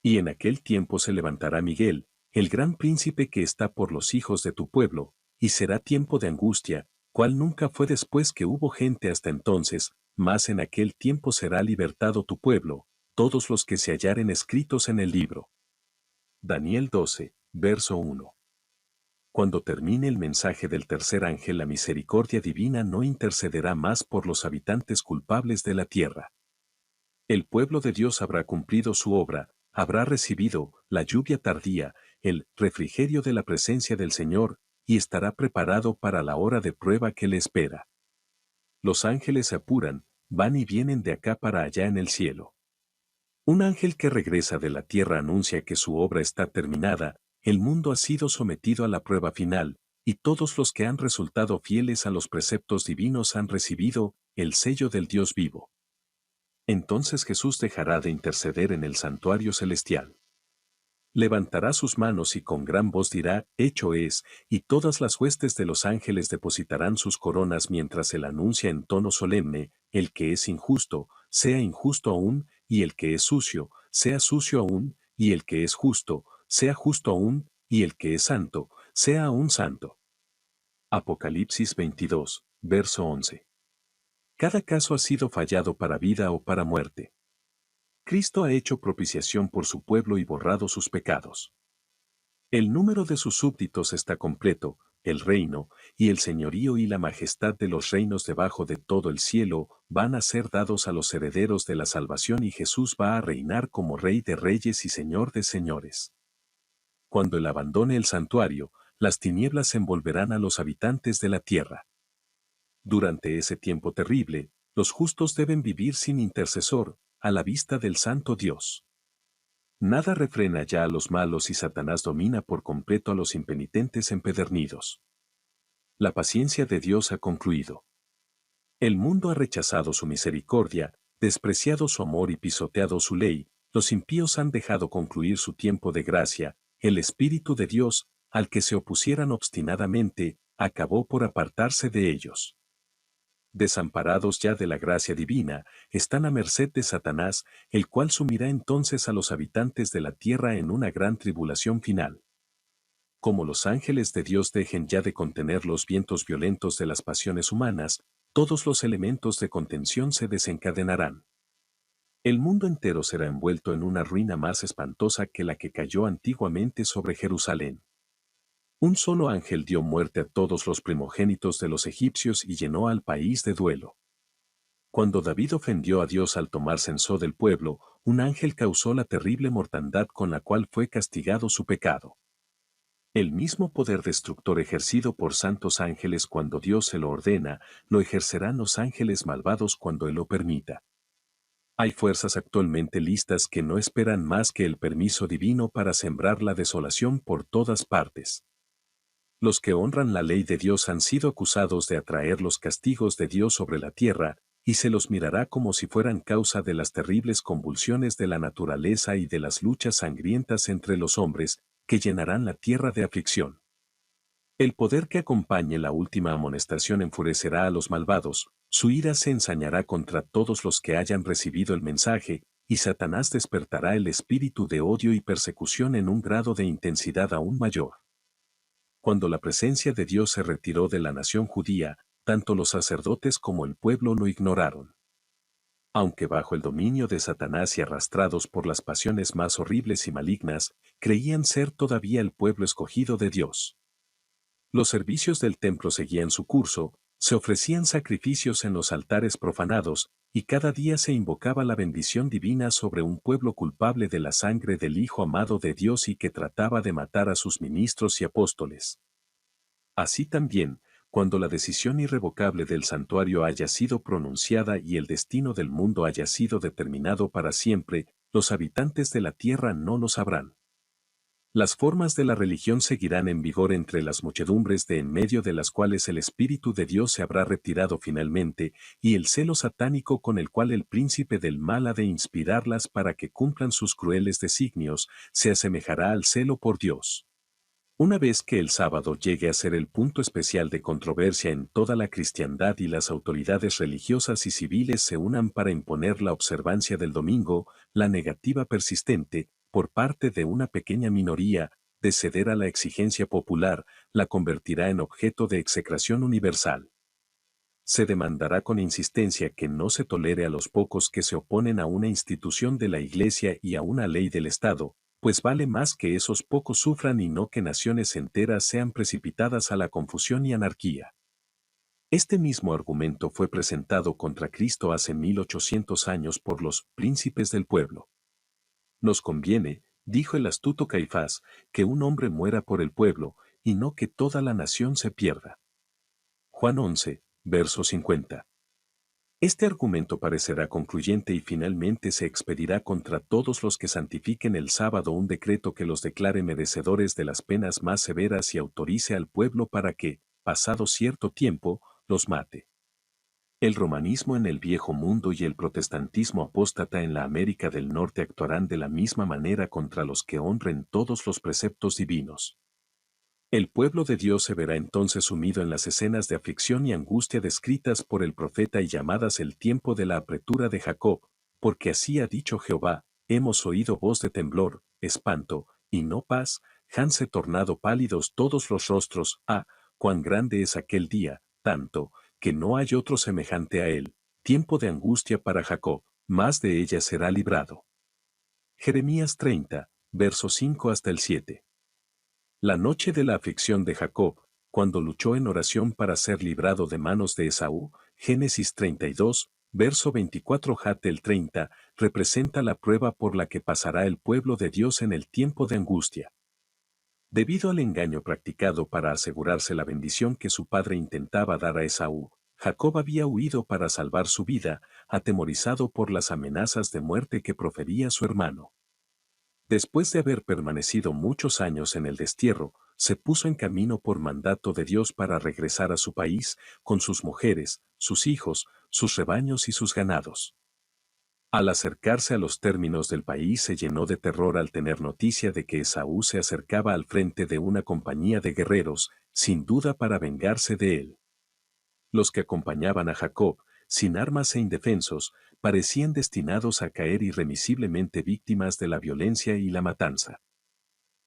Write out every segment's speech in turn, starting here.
Y en aquel tiempo se levantará Miguel, el gran príncipe que está por los hijos de tu pueblo, y será tiempo de angustia, cual nunca fue después que hubo gente hasta entonces, mas en aquel tiempo será libertado tu pueblo, todos los que se hallaren escritos en el libro. Daniel 12, verso 1. Cuando termine el mensaje del tercer ángel, la misericordia divina no intercederá más por los habitantes culpables de la tierra. El pueblo de Dios habrá cumplido su obra, habrá recibido la lluvia tardía, el refrigerio de la presencia del Señor, y estará preparado para la hora de prueba que le espera. Los ángeles se apuran, van y vienen de acá para allá en el cielo. Un ángel que regresa de la tierra anuncia que su obra está terminada, el mundo ha sido sometido a la prueba final, y todos los que han resultado fieles a los preceptos divinos han recibido el sello del Dios vivo. Entonces Jesús dejará de interceder en el santuario celestial. Levantará sus manos y con gran voz dirá, hecho es, y todas las huestes de los ángeles depositarán sus coronas mientras él anuncia en tono solemne, el que es injusto, sea injusto aún, y el que es sucio, sea sucio aún, y el que es justo, sea justo aún, y el que es santo, sea aún santo. Apocalipsis 22, verso 11. Cada caso ha sido fallado para vida o para muerte. Cristo ha hecho propiciación por su pueblo y borrado sus pecados. El número de sus súbditos está completo, el reino, y el señorío y la majestad de los reinos debajo de todo el cielo van a ser dados a los herederos de la salvación y Jesús va a reinar como Rey de reyes y Señor de señores. Cuando él abandone el santuario, las tinieblas envolverán a los habitantes de la tierra. Durante ese tiempo terrible, los justos deben vivir sin intercesor, a la vista del Santo Dios. Nada refrena ya a los malos y Satanás domina por completo a los impenitentes empedernidos. La paciencia de Dios ha concluido. El mundo ha rechazado su misericordia, despreciado su amor y pisoteado su ley, los impíos han dejado concluir su tiempo de gracia, el Espíritu de Dios, al que se opusieran obstinadamente, acabó por apartarse de ellos. Desamparados ya de la gracia divina, están a merced de Satanás, el cual sumirá entonces a los habitantes de la tierra en una gran tribulación final. Como los ángeles de Dios dejen ya de contener los vientos violentos de las pasiones humanas, todos los elementos de contención se desencadenarán. El mundo entero será envuelto en una ruina más espantosa que la que cayó antiguamente sobre Jerusalén. Un solo ángel dio muerte a todos los primogénitos de los egipcios y llenó al país de duelo. Cuando David ofendió a Dios al tomar censo del pueblo, un ángel causó la terrible mortandad con la cual fue castigado su pecado. El mismo poder destructor ejercido por santos ángeles cuando Dios se lo ordena, lo ejercerán los ángeles malvados cuando Él lo permita. Hay fuerzas actualmente listas que no esperan más que el permiso divino para sembrar la desolación por todas partes. Los que honran la ley de Dios han sido acusados de atraer los castigos de Dios sobre la tierra, y se los mirará como si fueran causa de las terribles convulsiones de la naturaleza y de las luchas sangrientas entre los hombres, que llenarán la tierra de aflicción. El poder que acompañe la última amonestación enfurecerá a los malvados, su ira se ensañará contra todos los que hayan recibido el mensaje, y Satanás despertará el espíritu de odio y persecución en un grado de intensidad aún mayor. Cuando la presencia de Dios se retiró de la nación judía, tanto los sacerdotes como el pueblo lo ignoraron. Aunque bajo el dominio de Satanás y arrastrados por las pasiones más horribles y malignas, creían ser todavía el pueblo escogido de Dios. Los servicios del templo seguían su curso, se ofrecían sacrificios en los altares profanados, y cada día se invocaba la bendición divina sobre un pueblo culpable de la sangre del Hijo amado de Dios y que trataba de matar a sus ministros y apóstoles. Así también, cuando la decisión irrevocable del santuario haya sido pronunciada y el destino del mundo haya sido determinado para siempre, los habitantes de la tierra no lo sabrán. Las formas de la religión seguirán en vigor entre las muchedumbres de en medio de las cuales el Espíritu de Dios se habrá retirado finalmente, y el celo satánico con el cual el príncipe del mal ha de inspirarlas para que cumplan sus crueles designios, se asemejará al celo por Dios. Una vez que el sábado llegue a ser el punto especial de controversia en toda la cristiandad y las autoridades religiosas y civiles se unan para imponer la observancia del domingo, la negativa persistente, por parte de una pequeña minoría, de ceder a la exigencia popular, la convertirá en objeto de execración universal. Se demandará con insistencia que no se tolere a los pocos que se oponen a una institución de la Iglesia y a una ley del Estado, pues vale más que esos pocos sufran y no que naciones enteras sean precipitadas a la confusión y anarquía. Este mismo argumento fue presentado contra Cristo hace 1800 años por los príncipes del pueblo. Nos conviene, dijo el astuto Caifás, que un hombre muera por el pueblo, y no que toda la nación se pierda. Juan 11, verso 50. Este argumento parecerá concluyente y finalmente se expedirá contra todos los que santifiquen el sábado un decreto que los declare merecedores de las penas más severas y autorice al pueblo para que, pasado cierto tiempo, los mate. El romanismo en el Viejo Mundo y el protestantismo apóstata en la América del Norte actuarán de la misma manera contra los que honren todos los preceptos divinos. El pueblo de Dios se verá entonces sumido en las escenas de aflicción y angustia descritas por el profeta y llamadas el tiempo de la apretura de Jacob, porque así ha dicho Jehová, hemos oído voz de temblor, espanto, y no paz, hanse tornado pálidos todos los rostros, cuán grande es aquel día, tanto, que no hay otro semejante a él, tiempo de angustia para Jacob, más de ella será librado. Jeremías 30, versos 5 hasta el 7. La noche de la aflicción de Jacob, cuando luchó en oración para ser librado de manos de Esaú, Génesis 32, verso 24 Hatel 30, representa la prueba por la que pasará el pueblo de Dios en el tiempo de angustia. Debido al engaño practicado para asegurarse la bendición que su padre intentaba dar a Esaú, Jacob había huido para salvar su vida, atemorizado por las amenazas de muerte que profería su hermano. Después de haber permanecido muchos años en el destierro, se puso en camino por mandato de Dios para regresar a su país, con sus mujeres, sus hijos, sus rebaños y sus ganados. Al acercarse a los términos del país se llenó de terror al tener noticia de que Esaú se acercaba al frente de una compañía de guerreros, sin duda para vengarse de él. Los que acompañaban a Jacob, sin armas e indefensos, parecían destinados a caer irremisiblemente víctimas de la violencia y la matanza.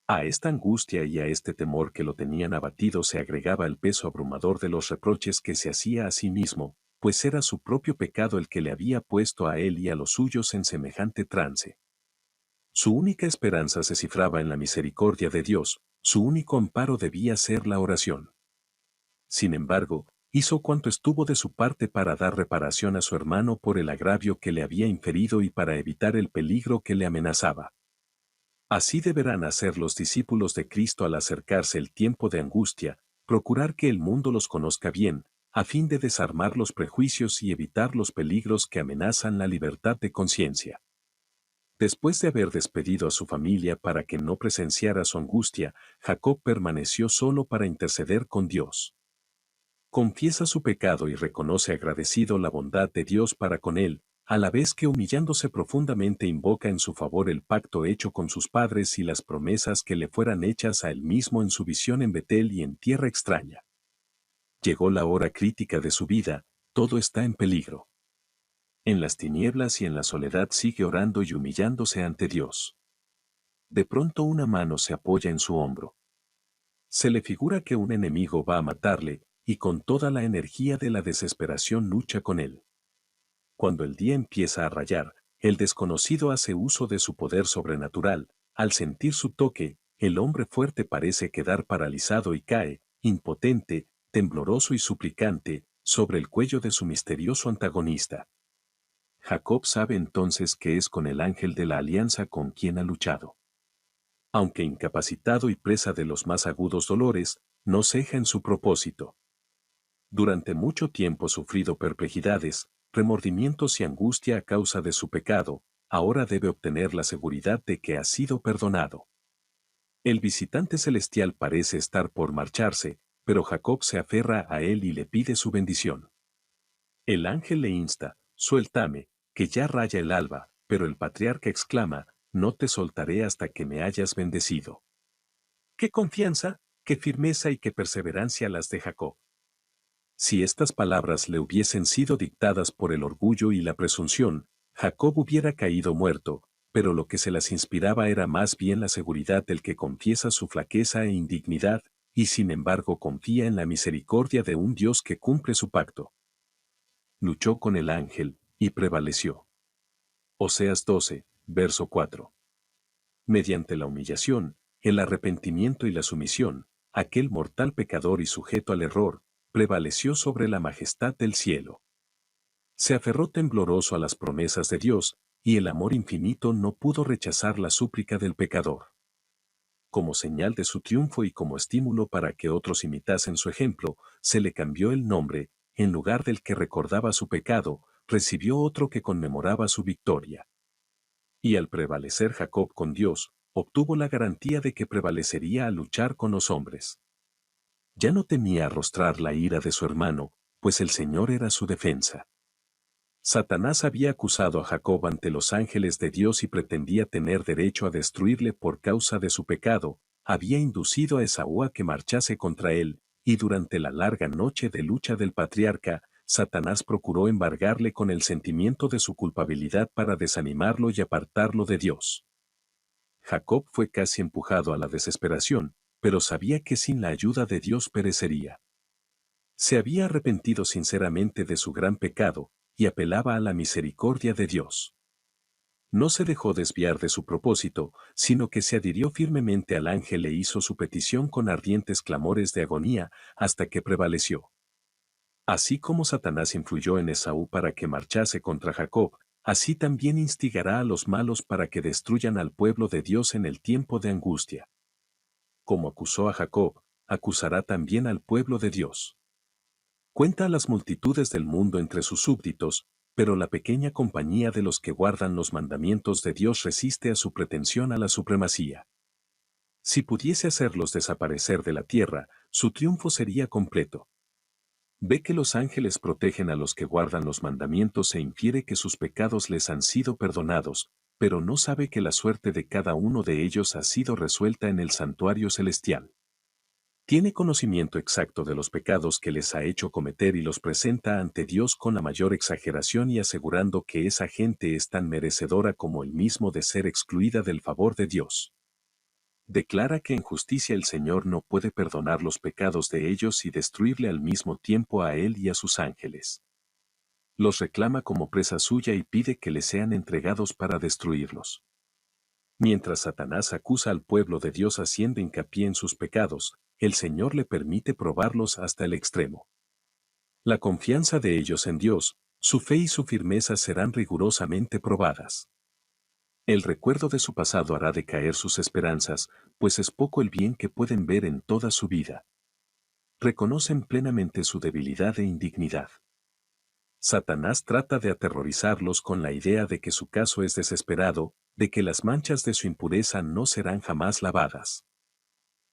A esta angustia y a este temor que lo tenían abatido se agregaba el peso abrumador de los reproches que se hacía a sí mismo, pues era su propio pecado el que le había puesto a él y a los suyos en semejante trance. Su única esperanza se cifraba en la misericordia de Dios, su único amparo debía ser la oración. Sin embargo, hizo cuanto estuvo de su parte para dar reparación a su hermano por el agravio que le había inferido y para evitar el peligro que le amenazaba. Así deberán hacer los discípulos de Cristo al acercarse el tiempo de angustia, procurar que el mundo los conozca bien, a fin de desarmar los prejuicios y evitar los peligros que amenazan la libertad de conciencia. Después de haber despedido a su familia para que no presenciara su angustia, Jacob permaneció solo para interceder con Dios. Confiesa su pecado y reconoce agradecido la bondad de Dios para con él, a la vez que humillándose profundamente invoca en su favor el pacto hecho con sus padres y las promesas que le fueran hechas a él mismo en su visión en Betel y en tierra extraña. Llegó la hora crítica de su vida, todo está en peligro. En las tinieblas y en la soledad sigue orando y humillándose ante Dios. De pronto una mano se apoya en su hombro. Se le figura que un enemigo va a matarle, y con toda la energía de la desesperación lucha con él. Cuando el día empieza a rayar, el desconocido hace uso de su poder sobrenatural. Al sentir su toque, el hombre fuerte parece quedar paralizado y cae, impotente, tembloroso y suplicante, sobre el cuello de su misterioso antagonista. Jacob sabe entonces que es con el ángel de la alianza con quien ha luchado. Aunque incapacitado y presa de los más agudos dolores, no ceja en su propósito. Durante mucho tiempo sufrido perplejidades, remordimientos y angustia a causa de su pecado, ahora debe obtener la seguridad de que ha sido perdonado. El visitante celestial parece estar por marcharse, pero Jacob se aferra a él y le pide su bendición. El ángel le insta, suéltame, que ya raya el alba, pero el patriarca exclama, no te soltaré hasta que me hayas bendecido. ¡Qué confianza, qué firmeza y qué perseverancia las de Jacob! Si estas palabras le hubiesen sido dictadas por el orgullo y la presunción, Jacob hubiera caído muerto, pero lo que se las inspiraba era más bien la seguridad del que confiesa su flaqueza e indignidad, y sin embargo confía en la misericordia de un Dios que cumple su pacto. Luchó con el ángel, y prevaleció. Oseas 12, verso 4. Mediante la humillación, el arrepentimiento y la sumisión, aquel mortal pecador y sujeto al error, prevaleció sobre la majestad del cielo. Se aferró tembloroso a las promesas de Dios, y el amor infinito no pudo rechazar la súplica del pecador. Como señal de su triunfo y como estímulo para que otros imitasen su ejemplo, se le cambió el nombre, en lugar del que recordaba su pecado, recibió otro que conmemoraba su victoria. Y al prevalecer Jacob con Dios, obtuvo la garantía de que prevalecería al luchar con los hombres. Ya no temía arrostrar la ira de su hermano, pues el Señor era su defensa. Satanás había acusado a Jacob ante los ángeles de Dios y pretendía tener derecho a destruirle por causa de su pecado, había inducido a Esaú a que marchase contra él, y durante la larga noche de lucha del patriarca, Satanás procuró embargarle con el sentimiento de su culpabilidad para desanimarlo y apartarlo de Dios. Jacob fue casi empujado a la desesperación, pero sabía que sin la ayuda de Dios perecería. Se había arrepentido sinceramente de su gran pecado, y apelaba a la misericordia de Dios. No se dejó desviar de su propósito, sino que se adhirió firmemente al ángel e hizo su petición con ardientes clamores de agonía, hasta que prevaleció. Así como Satanás influyó en Esaú para que marchase contra Jacob, así también instigará a los malos para que destruyan al pueblo de Dios en el tiempo de angustia. Como acusó a Jacob, acusará también al pueblo de Dios. Cuenta a las multitudes del mundo entre sus súbditos, pero la pequeña compañía de los que guardan los mandamientos de Dios resiste a su pretensión a la supremacía. Si pudiese hacerlos desaparecer de la tierra, su triunfo sería completo. Ve que los ángeles protegen a los que guardan los mandamientos e infiere que sus pecados les han sido perdonados, pero no sabe que la suerte de cada uno de ellos ha sido resuelta en el santuario celestial. Tiene conocimiento exacto de los pecados que les ha hecho cometer y los presenta ante Dios con la mayor exageración y asegurando que esa gente es tan merecedora como él mismo de ser excluida del favor de Dios. Declara que en justicia el Señor no puede perdonar los pecados de ellos y destruirle al mismo tiempo a él y a sus ángeles. Los reclama como presa suya y pide que le sean entregados para destruirlos. Mientras Satanás acusa al pueblo de Dios haciendo hincapié en sus pecados, el Señor le permite probarlos hasta el extremo. La confianza de ellos en Dios, su fe y su firmeza serán rigurosamente probadas. El recuerdo de su pasado hará decaer sus esperanzas, pues es poco el bien que pueden ver en toda su vida. Reconocen plenamente su debilidad e indignidad. Satanás trata de aterrorizarlos con la idea de que su caso es desesperado, de que las manchas de su impureza no serán jamás lavadas.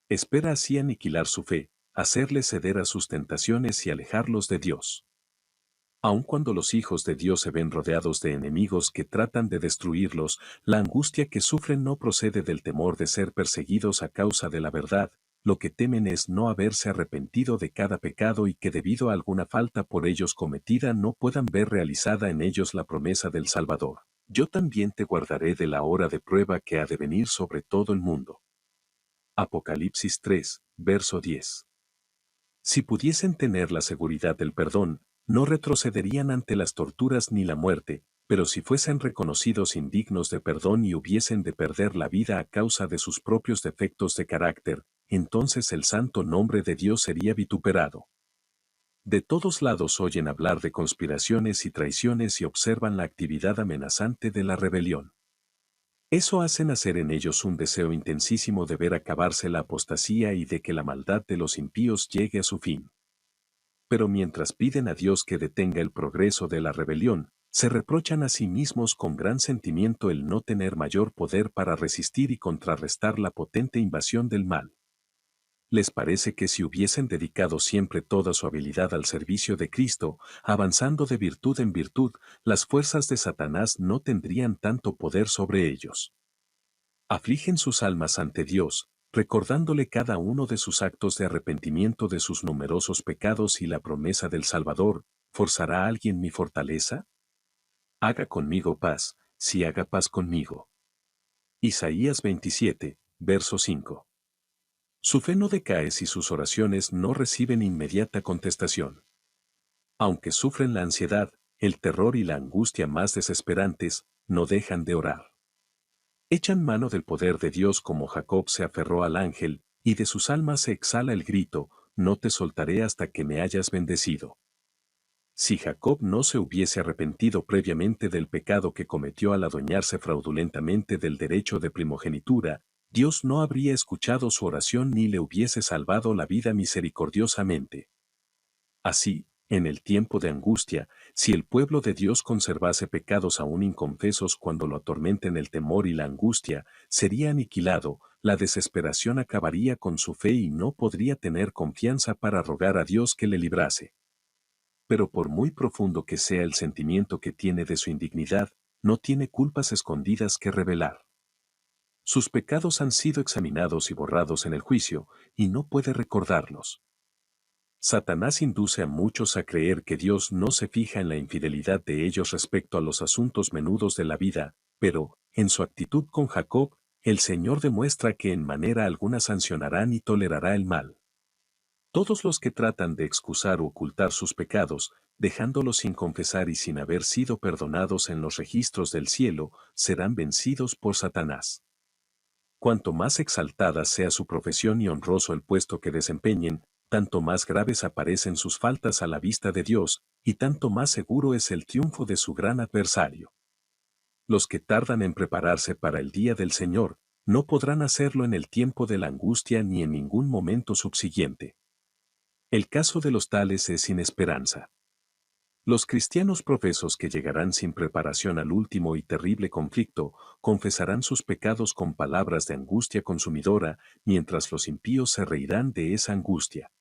Espera así aniquilar su fe, hacerles ceder a sus tentaciones y alejarlos de Dios. Aun cuando los hijos de Dios se ven rodeados de enemigos que tratan de destruirlos, la angustia que sufren no procede del temor de ser perseguidos a causa de la verdad, lo que temen es no haberse arrepentido de cada pecado y que debido a alguna falta por ellos cometida no puedan ver realizada en ellos la promesa del Salvador. Yo también te guardaré de la hora de prueba que ha de venir sobre todo el mundo. Apocalipsis 3, verso 10. Si pudiesen tener la seguridad del perdón, no retrocederían ante las torturas ni la muerte, pero si fuesen reconocidos indignos de perdón y hubiesen de perder la vida a causa de sus propios defectos de carácter, entonces el santo nombre de Dios sería vituperado. De todos lados oyen hablar de conspiraciones y traiciones y observan la actividad amenazante de la rebelión. Eso hace nacer en ellos un deseo intensísimo de ver acabarse la apostasía y de que la maldad de los impíos llegue a su fin. Pero mientras piden a Dios que detenga el progreso de la rebelión, se reprochan a sí mismos con gran sentimiento el no tener mayor poder para resistir y contrarrestar la potente invasión del mal. Les parece que si hubiesen dedicado siempre toda su habilidad al servicio de Cristo, avanzando de virtud en virtud, las fuerzas de Satanás no tendrían tanto poder sobre ellos. Afligen sus almas ante Dios, recordándole cada uno de sus actos de arrepentimiento de sus numerosos pecados y la promesa del Salvador. ¿Forzará alguien mi fortaleza? Haga conmigo paz, si haga paz conmigo. Isaías 27, verso 5. Su fe no decae si sus oraciones no reciben inmediata contestación. Aunque sufren la ansiedad, el terror y la angustia más desesperantes, no dejan de orar. Echan mano del poder de Dios como Jacob se aferró al ángel, y de sus almas se exhala el grito, no te soltaré hasta que me hayas bendecido. Si Jacob no se hubiese arrepentido previamente del pecado que cometió al adueñarse fraudulentamente del derecho de primogenitura, Dios no habría escuchado su oración ni le hubiese salvado la vida misericordiosamente. Así, en el tiempo de angustia, si el pueblo de Dios conservase pecados aún inconfesos cuando lo atormenten el temor y la angustia, sería aniquilado, la desesperación acabaría con su fe y no podría tener confianza para rogar a Dios que le librase. Pero por muy profundo que sea el sentimiento que tiene de su indignidad, no tiene culpas escondidas que revelar. Sus pecados han sido examinados y borrados en el juicio, y no puede recordarlos. Satanás induce a muchos a creer que Dios no se fija en la infidelidad de ellos respecto a los asuntos menudos de la vida, pero, en su actitud con Jacob, el Señor demuestra que en manera alguna sancionará ni tolerará el mal. Todos los que tratan de excusar o ocultar sus pecados, dejándolos sin confesar y sin haber sido perdonados en los registros del cielo, serán vencidos por Satanás. Cuanto más exaltada sea su profesión y honroso el puesto que desempeñen, tanto más graves aparecen sus faltas a la vista de Dios, y tanto más seguro es el triunfo de su gran adversario. Los que tardan en prepararse para el día del Señor, no podrán hacerlo en el tiempo de la angustia ni en ningún momento subsiguiente. El caso de los tales es sin esperanza. Los cristianos profesos que llegarán sin preparación al último y terrible conflicto, confesarán sus pecados con palabras de angustia consumidora, mientras los impíos se reirán de esa angustia.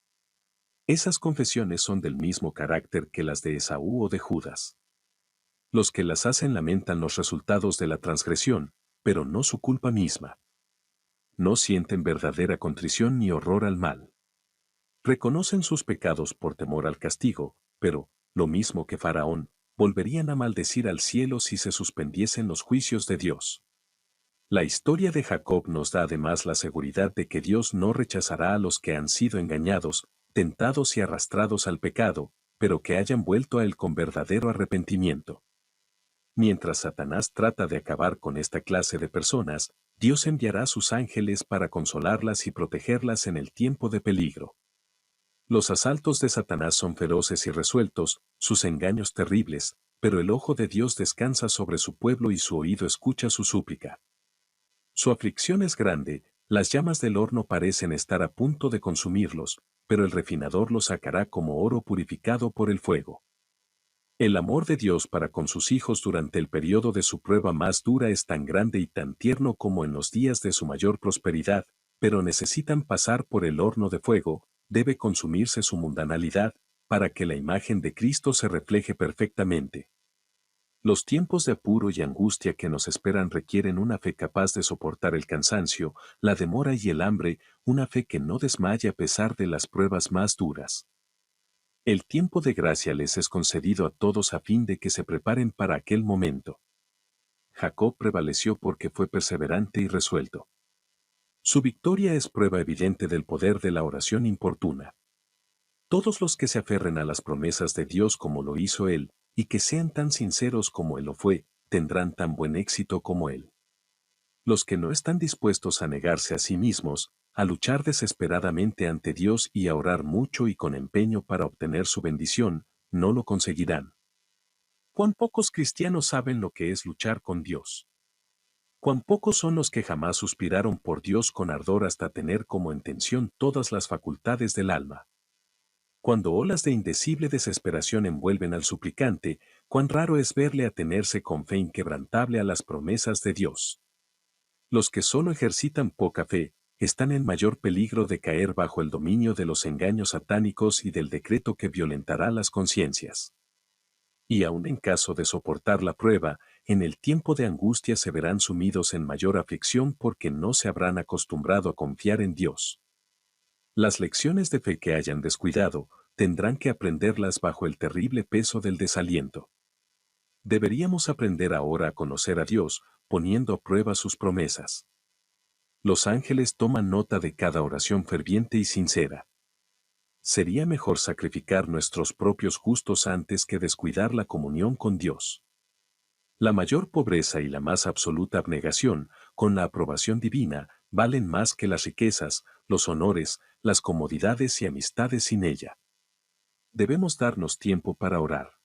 Esas confesiones son del mismo carácter que las de Esaú o de Judas. Los que las hacen lamentan los resultados de la transgresión, pero no su culpa misma. No sienten verdadera contrición ni horror al mal. Reconocen sus pecados por temor al castigo, pero, lo mismo que Faraón, volverían a maldecir al cielo si se suspendiesen los juicios de Dios. La historia de Jacob nos da además la seguridad de que Dios no rechazará a los que han sido engañados, tentados y arrastrados al pecado, pero que hayan vuelto a él con verdadero arrepentimiento. Mientras Satanás trata de acabar con esta clase de personas, Dios enviará a sus ángeles para consolarlas y protegerlas en el tiempo de peligro. Los asaltos de Satanás son feroces y resueltos, sus engaños terribles, pero el ojo de Dios descansa sobre su pueblo y su oído escucha su súplica. Su aflicción es grande, las llamas del horno parecen estar a punto de consumirlos, pero el refinador los sacará como oro purificado por el fuego. El amor de Dios para con sus hijos durante el periodo de su prueba más dura es tan grande y tan tierno como en los días de su mayor prosperidad, pero necesitan pasar por el horno de fuego, debe consumirse su mundanalidad, para que la imagen de Cristo se refleje perfectamente. Los tiempos de apuro y angustia que nos esperan requieren una fe capaz de soportar el cansancio, la demora y el hambre, una fe que no desmaye a pesar de las pruebas más duras. El tiempo de gracia les es concedido a todos a fin de que se preparen para aquel momento. Jacob prevaleció porque fue perseverante y resuelto. Su victoria es prueba evidente del poder de la oración importuna. Todos los que se aferren a las promesas de Dios como lo hizo Él, y que sean tan sinceros como Él lo fue, tendrán tan buen éxito como Él. Los que no están dispuestos a negarse a sí mismos, a luchar desesperadamente ante Dios y a orar mucho y con empeño para obtener su bendición, no lo conseguirán. ¿Cuán pocos cristianos saben lo que es luchar con Dios? ¿Cuán pocos son los que jamás suspiraron por Dios con ardor hasta tener como intención todas las facultades del alma? Cuando olas de indecible desesperación envuelven al suplicante, cuán raro es verle atenerse con fe inquebrantable a las promesas de Dios. Los que solo ejercitan poca fe, están en mayor peligro de caer bajo el dominio de los engaños satánicos y del decreto que violentará las conciencias. Y aun en caso de soportar la prueba, en el tiempo de angustia se verán sumidos en mayor aflicción porque no se habrán acostumbrado a confiar en Dios. Las lecciones de fe que hayan descuidado, tendrán que aprenderlas bajo el terrible peso del desaliento. Deberíamos aprender ahora a conocer a Dios, poniendo a prueba sus promesas. Los ángeles toman nota de cada oración ferviente y sincera. Sería mejor sacrificar nuestros propios gustos antes que descuidar la comunión con Dios. La mayor pobreza y la más absoluta abnegación, con la aprobación divina, valen más que las riquezas, los honores, las comodidades y amistades sin ella. Debemos darnos tiempo para orar.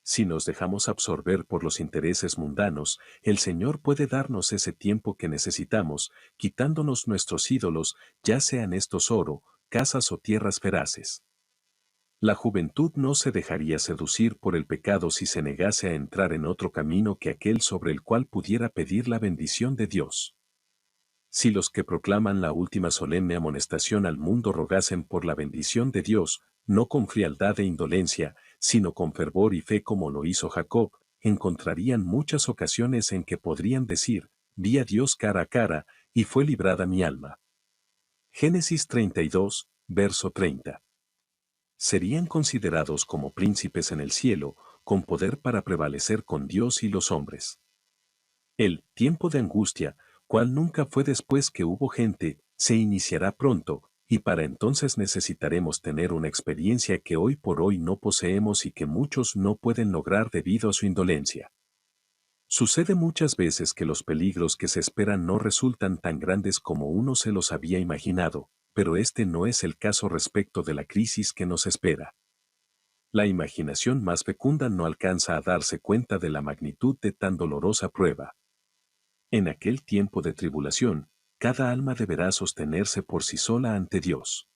Si nos dejamos absorber por los intereses mundanos, el Señor puede darnos ese tiempo que necesitamos, quitándonos nuestros ídolos, ya sean estos oro, casas o tierras feraces. La juventud no se dejaría seducir por el pecado si se negase a entrar en otro camino que aquel sobre el cual pudiera pedir la bendición de Dios. Si los que proclaman la última solemne amonestación al mundo rogasen por la bendición de Dios, no con frialdad e indolencia, sino con fervor y fe como lo hizo Jacob, encontrarían muchas ocasiones en que podrían decir, vi a Dios cara a cara, y fue librada mi alma. Génesis 32, verso 30. Serían considerados como príncipes en el cielo, con poder para prevalecer con Dios y los hombres. El tiempo de angustia, cual nunca fue después que hubo gente, se iniciará pronto, y para entonces necesitaremos tener una experiencia que hoy por hoy no poseemos y que muchos no pueden lograr debido a su indolencia. Sucede muchas veces que los peligros que se esperan no resultan tan grandes como uno se los había imaginado, pero este no es el caso respecto de la crisis que nos espera. La imaginación más fecunda no alcanza a darse cuenta de la magnitud de tan dolorosa prueba. En aquel tiempo de tribulación, cada alma deberá sostenerse por sí sola ante Dios.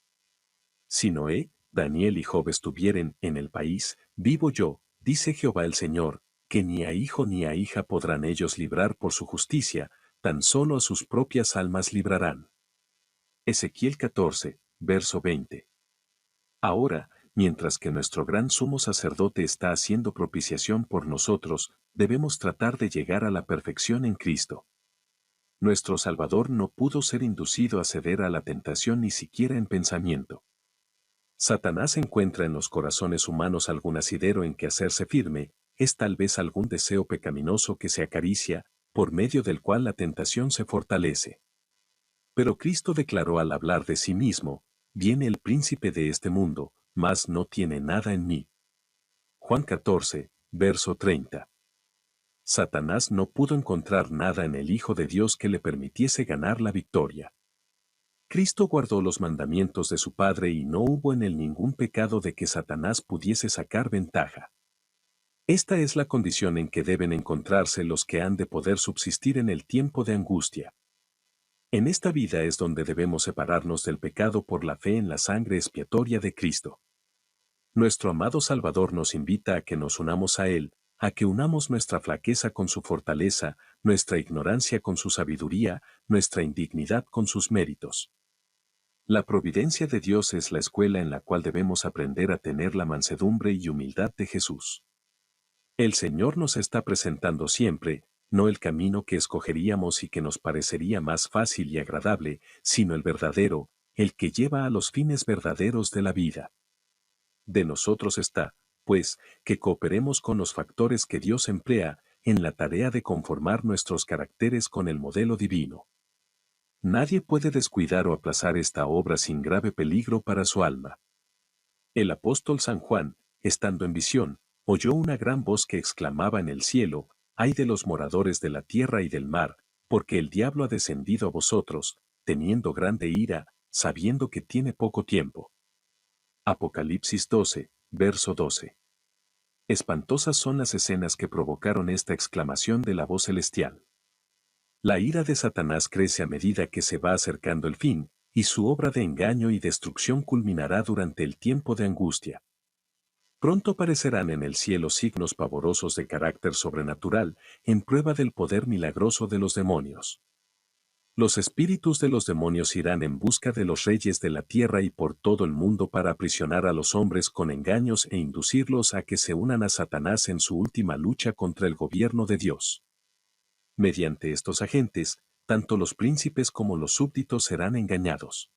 Si Noé, Daniel y Job estuvieren en el país, vivo yo, dice Jehová el Señor, que ni a hijo ni a hija podrán ellos librar por su justicia, tan solo a sus propias almas librarán. Ezequiel 14, verso 20. Ahora, mientras que nuestro gran sumo sacerdote está haciendo propiciación por nosotros, debemos tratar de llegar a la perfección en Cristo. Nuestro Salvador no pudo ser inducido a ceder a la tentación ni siquiera en pensamiento. Satanás encuentra en los corazones humanos algún asidero en que hacerse firme, es tal vez algún deseo pecaminoso que se acaricia, por medio del cual la tentación se fortalece. Pero Cristo declaró al hablar de sí mismo, viene el príncipe de este mundo, mas no tiene nada en mí. Juan 14, verso 30. Satanás no pudo encontrar nada en el Hijo de Dios que le permitiese ganar la victoria. Cristo guardó los mandamientos de su Padre y no hubo en él ningún pecado de que Satanás pudiese sacar ventaja. Esta es la condición en que deben encontrarse los que han de poder subsistir en el tiempo de angustia. En esta vida es donde debemos separarnos del pecado por la fe en la sangre expiatoria de Cristo. Nuestro amado Salvador nos invita a que nos unamos a Él, a que unamos nuestra flaqueza con su fortaleza, nuestra ignorancia con su sabiduría, nuestra indignidad con sus méritos. La providencia de Dios es la escuela en la cual debemos aprender a tener la mansedumbre y humildad de Jesús. El Señor nos está presentando siempre, no el camino que escogeríamos y que nos parecería más fácil y agradable, sino el verdadero, el que lleva a los fines verdaderos de la vida. De nosotros está, pues, que cooperemos con los factores que Dios emplea en la tarea de conformar nuestros caracteres con el modelo divino. Nadie puede descuidar o aplazar esta obra sin grave peligro para su alma. El apóstol San Juan, estando en visión, oyó una gran voz que exclamaba en el cielo, «Ay de los moradores de la tierra y del mar, porque el diablo ha descendido a vosotros, teniendo grande ira, sabiendo que tiene poco tiempo». Apocalipsis 12, verso 12. Espantosas son las escenas que provocaron esta exclamación de la voz celestial. La ira de Satanás crece a medida que se va acercando el fin, y su obra de engaño y destrucción culminará durante el tiempo de angustia. Pronto aparecerán en el cielo signos pavorosos de carácter sobrenatural, en prueba del poder milagroso de los demonios. Los espíritus de los demonios irán en busca de los reyes de la tierra y por todo el mundo para aprisionar a los hombres con engaños e inducirlos a que se unan a Satanás en su última lucha contra el gobierno de Dios. Mediante estos agentes, tanto los príncipes como los súbditos serán engañados.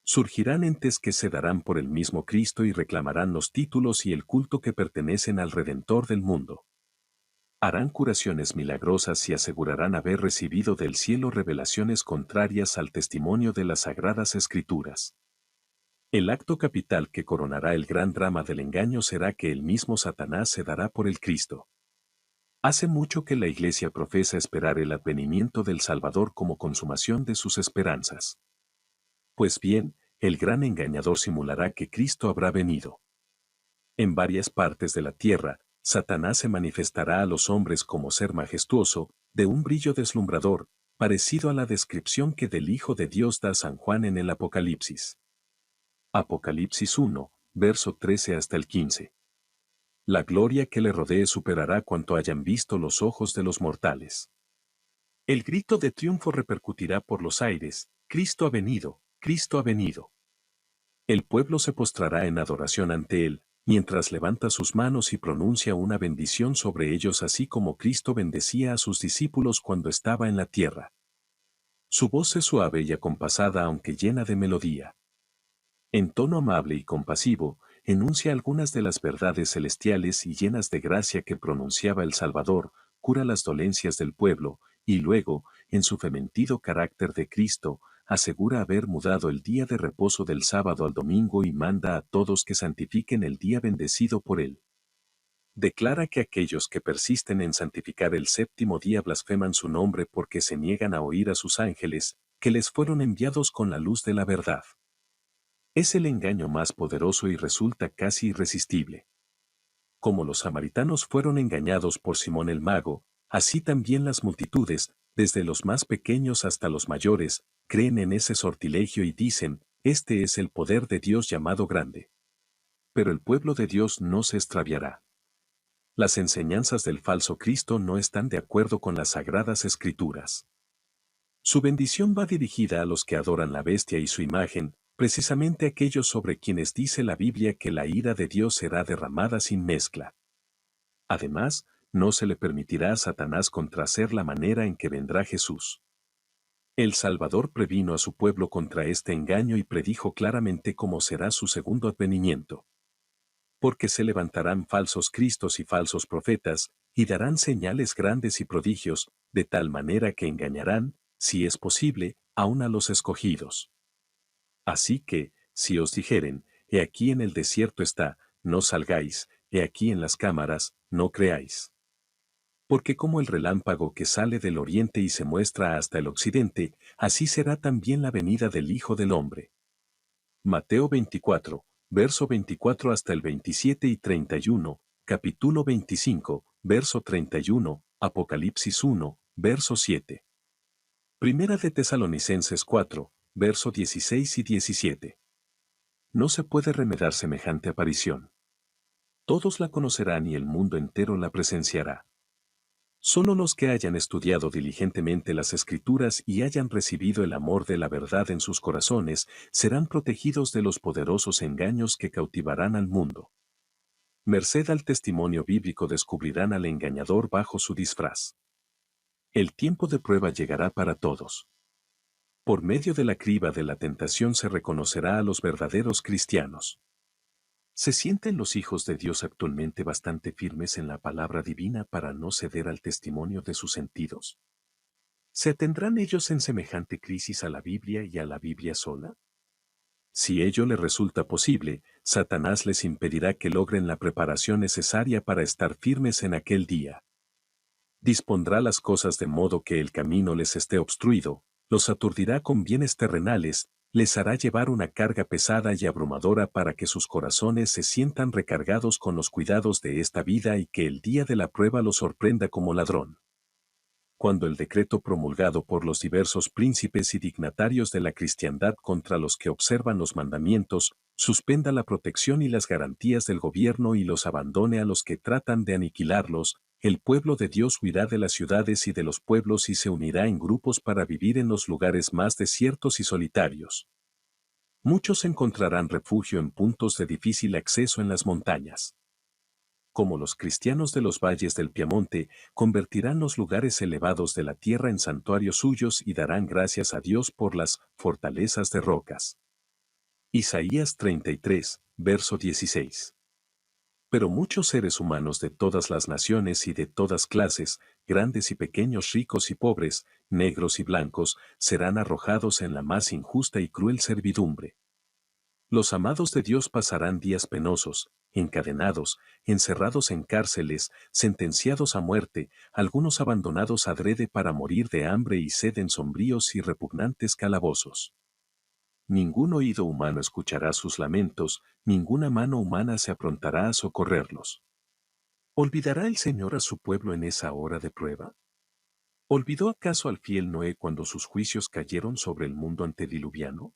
Surgirán entes que se darán por el mismo Cristo y reclamarán los títulos y el culto que pertenecen al Redentor del mundo. Harán curaciones milagrosas y asegurarán haber recibido del cielo revelaciones contrarias al testimonio de las Sagradas Escrituras. El acto capital que coronará el gran drama del engaño será que el mismo Satanás se dará por el Cristo. Hace mucho que la Iglesia profesa esperar el advenimiento del Salvador como consumación de sus esperanzas. Pues bien, el gran engañador simulará que Cristo habrá venido. En varias partes de la tierra, Satanás se manifestará a los hombres como ser majestuoso, de un brillo deslumbrador, parecido a la descripción que del Hijo de Dios da San Juan en el Apocalipsis. Apocalipsis 1, verso 13 hasta el 15. La gloria que le rodee superará cuanto hayan visto los ojos de los mortales. El grito de triunfo repercutirá por los aires: Cristo ha venido, Cristo ha venido. El pueblo se postrará en adoración ante él, mientras levanta sus manos y pronuncia una bendición sobre ellos, así como Cristo bendecía a sus discípulos cuando estaba en la tierra. Su voz es suave y acompasada aunque llena de melodía. En tono amable y compasivo, enuncia algunas de las verdades celestiales y llenas de gracia que pronunciaba el Salvador, cura las dolencias del pueblo, y luego, en su fementido carácter de Cristo, asegura haber mudado el día de reposo del sábado al domingo y manda a todos que santifiquen el día bendecido por él. Declara que aquellos que persisten en santificar el séptimo día blasfeman su nombre porque se niegan a oír a sus ángeles, que les fueron enviados con la luz de la verdad. Es el engaño más poderoso y resulta casi irresistible. Como los samaritanos fueron engañados por Simón el mago, así también las multitudes, desde los más pequeños hasta los mayores, creen en ese sortilegio y dicen: este es el poder de Dios llamado grande. Pero el pueblo de Dios no se extraviará. Las enseñanzas del falso Cristo no están de acuerdo con las Sagradas Escrituras. Su bendición va dirigida a los que adoran la bestia y su imagen, precisamente aquellos sobre quienes dice la Biblia que la ira de Dios será derramada sin mezcla. Además, no se le permitirá a Satanás contrahacer la manera en que vendrá Jesús. El Salvador previno a su pueblo contra este engaño y predijo claramente cómo será su segundo advenimiento. Porque se levantarán falsos cristos y falsos profetas, y darán señales grandes y prodigios, de tal manera que engañarán, si es posible, aun a los escogidos. Así que, si os dijeren: he aquí en el desierto está, no salgáis; he aquí en las cámaras, no creáis. Porque como el relámpago que sale del oriente y se muestra hasta el occidente, así será también la venida del Hijo del Hombre. Mateo 24, verso 24 hasta el 27 y 31, capítulo 25, verso 31, Apocalipsis 1, verso 7. Primera de Tesalonicenses 4, verso 16 y 17. No se puede remediar semejante aparición. Todos la conocerán y el mundo entero la presenciará. Solo los que hayan estudiado diligentemente las Escrituras y hayan recibido el amor de la verdad en sus corazones serán protegidos de los poderosos engaños que cautivarán al mundo. Merced al testimonio bíblico descubrirán al engañador bajo su disfraz. El tiempo de prueba llegará para todos. Por medio de la criba de la tentación se reconocerá a los verdaderos cristianos. ¿Se sienten los hijos de Dios actualmente bastante firmes en la palabra divina para no ceder al testimonio de sus sentidos? ¿Se atendrán ellos en semejante crisis a la Biblia y a la Biblia sola? Si ello les resulta posible, Satanás les impedirá que logren la preparación necesaria para estar firmes en aquel día. Dispondrá las cosas de modo que el camino les esté obstruido, los aturdirá con bienes terrenales, les hará llevar una carga pesada y abrumadora para que sus corazones se sientan recargados con los cuidados de esta vida y que el día de la prueba los sorprenda como ladrón. Cuando el decreto promulgado por los diversos príncipes y dignatarios de la cristiandad contra los que observan los mandamientos, suspenda la protección y las garantías del gobierno y los abandone a los que tratan de aniquilarlos, el pueblo de Dios huirá de las ciudades y de los pueblos y se unirá en grupos para vivir en los lugares más desiertos y solitarios. Muchos encontrarán refugio en puntos de difícil acceso en las montañas. Como los cristianos de los valles del Piamonte, convertirán los lugares elevados de la tierra en santuarios suyos y darán gracias a Dios por las fortalezas de rocas. Isaías 33, verso 16. Pero muchos seres humanos de todas las naciones y de todas clases, grandes y pequeños, ricos y pobres, negros y blancos, serán arrojados en la más injusta y cruel servidumbre. Los amados de Dios pasarán días penosos, encadenados, encerrados en cárceles, sentenciados a muerte, algunos abandonados adrede para morir de hambre y sed en sombríos y repugnantes calabozos. Ningún oído humano escuchará sus lamentos, ninguna mano humana se aprontará a socorrerlos. ¿Olvidará el Señor a su pueblo en esa hora de prueba? ¿Olvidó acaso al fiel Noé cuando sus juicios cayeron sobre el mundo antediluviano?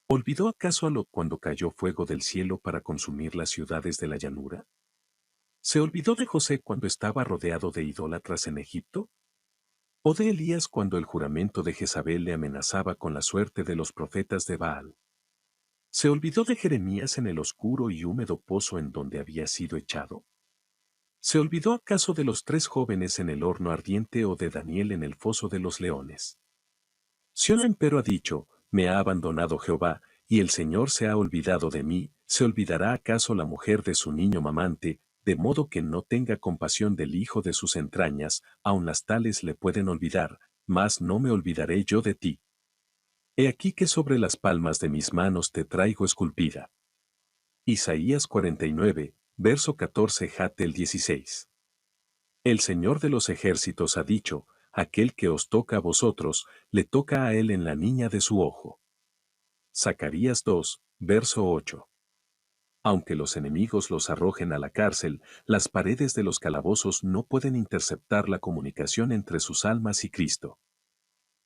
¿Olvidó acaso a Lot cuando cayó fuego del cielo para consumir las ciudades de la llanura? ¿Se olvidó de José cuando estaba rodeado de idólatras en Egipto? ¿O de Elías cuando el juramento de Jezabel le amenazaba con la suerte de los profetas de Baal? ¿Se olvidó de Jeremías en el oscuro y húmedo pozo en donde había sido echado? ¿Se olvidó acaso de los 3 jóvenes en el horno ardiente o de Daniel en el foso de los leones? Sión empero ha dicho, me ha abandonado Jehová, y el Señor se ha olvidado de mí. ¿Se olvidará acaso la mujer de su niño mamante, de modo que no tenga compasión del hijo de sus entrañas? Aun las tales le pueden olvidar, mas no me olvidaré yo de ti. He aquí que sobre las palmas de mis manos te traigo esculpida. Isaías 49, verso 14 Hatel 16. El Señor de los ejércitos ha dicho, aquel que os toca a vosotros, le toca a él en la niña de su ojo. Zacarías 2, verso 8. Aunque los enemigos los arrojen a la cárcel, las paredes de los calabozos no pueden interceptar la comunicación entre sus almas y Cristo.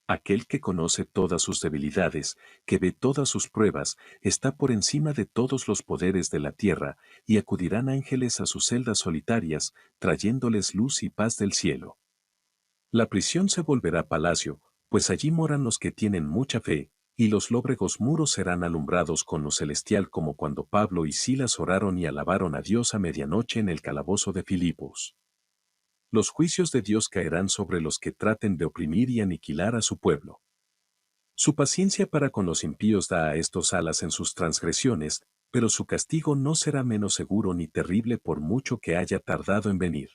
Aquel que conoce todas sus debilidades, que ve todas sus pruebas, está por encima de todos los poderes de la tierra, y acudirán ángeles a sus celdas solitarias, trayéndoles luz y paz del cielo. La prisión se volverá palacio, pues allí moran los que tienen mucha fe, y los lóbregos muros serán alumbrados con luz celestial como cuando Pablo y Silas oraron y alabaron a Dios a medianoche en el calabozo de Filipos. Los juicios de Dios caerán sobre los que traten de oprimir y aniquilar a su pueblo. Su paciencia para con los impíos da a estos alas en sus transgresiones, pero su castigo no será menos seguro ni terrible por mucho que haya tardado en venir.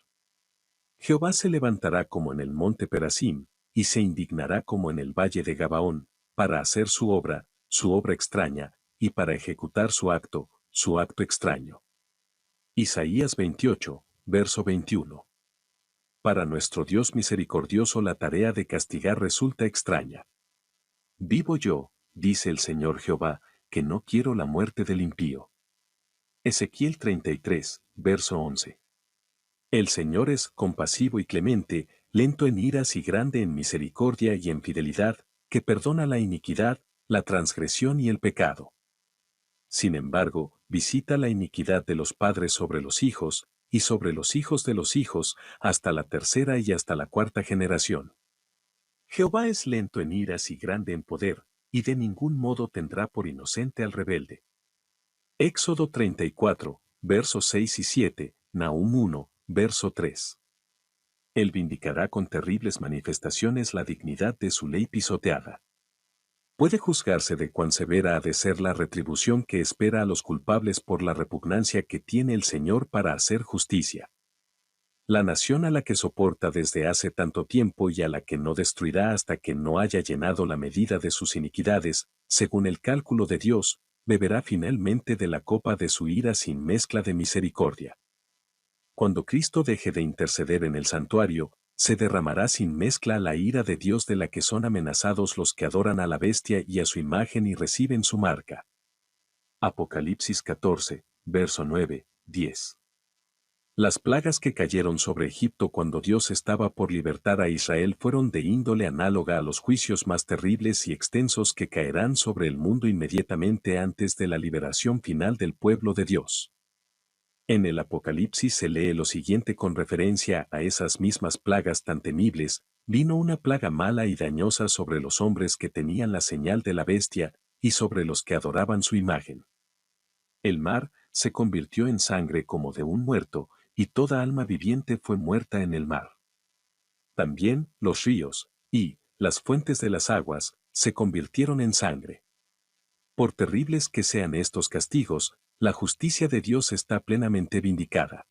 Jehová se levantará como en el monte Perasim, y se indignará como en el valle de Gabaón, para hacer su obra extraña, y para ejecutar su acto extraño. Isaías 28, verso 21. Para nuestro Dios misericordioso la tarea de castigar resulta extraña. Vivo yo, dice el Señor Jehová, que no quiero la muerte del impío. Ezequiel 33, verso 11. El Señor es compasivo y clemente, lento en iras y grande en misericordia y en fidelidad, que perdona la iniquidad, la transgresión y el pecado. Sin embargo, visita la iniquidad de los padres sobre los hijos, y sobre los hijos de los hijos, hasta la tercera y hasta la cuarta generación. Jehová es lento en iras y grande en poder, y de ningún modo tendrá por inocente al rebelde. Éxodo 34, versos 6 y 7, Nahum 1, verso 3. Él vindicará con terribles manifestaciones la dignidad de su ley pisoteada. Puede juzgarse de cuán severa ha de ser la retribución que espera a los culpables por la repugnancia que tiene el Señor para hacer justicia. La nación a la que soporta desde hace tanto tiempo y a la que no destruirá hasta que no haya llenado la medida de sus iniquidades, según el cálculo de Dios, beberá finalmente de la copa de su ira sin mezcla de misericordia. Cuando Cristo deje de interceder en el santuario, se derramará sin mezcla la ira de Dios de la que son amenazados los que adoran a la bestia y a su imagen y reciben su marca. Apocalipsis 14, verso 9, 10. Las plagas que cayeron sobre Egipto cuando Dios estaba por libertar a Israel fueron de índole análoga a los juicios más terribles y extensos que caerán sobre el mundo inmediatamente antes de la liberación final del pueblo de Dios. En el Apocalipsis se lee lo siguiente con referencia a esas mismas plagas tan temibles: vino una plaga mala y dañosa sobre los hombres que tenían la señal de la bestia, y sobre los que adoraban su imagen. El mar se convirtió en sangre como de un muerto, y toda alma viviente fue muerta en el mar. También los ríos, y las fuentes de las aguas, se convirtieron en sangre. Por terribles que sean estos castigos, La justicia de Dios está plenamente vindicada.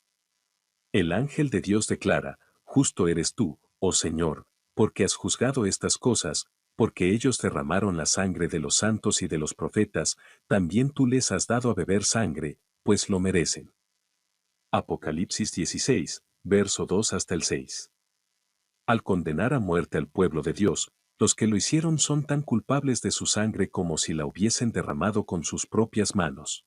El ángel de Dios declara, justo eres tú, oh Señor, porque has juzgado estas cosas, porque ellos derramaron la sangre de los santos y de los profetas, también tú les has dado a beber sangre, pues lo merecen. Apocalipsis 16, verso 2 hasta el 6. Al condenar a muerte al pueblo de Dios, los que lo hicieron son tan culpables de su sangre como si la hubiesen derramado con sus propias manos.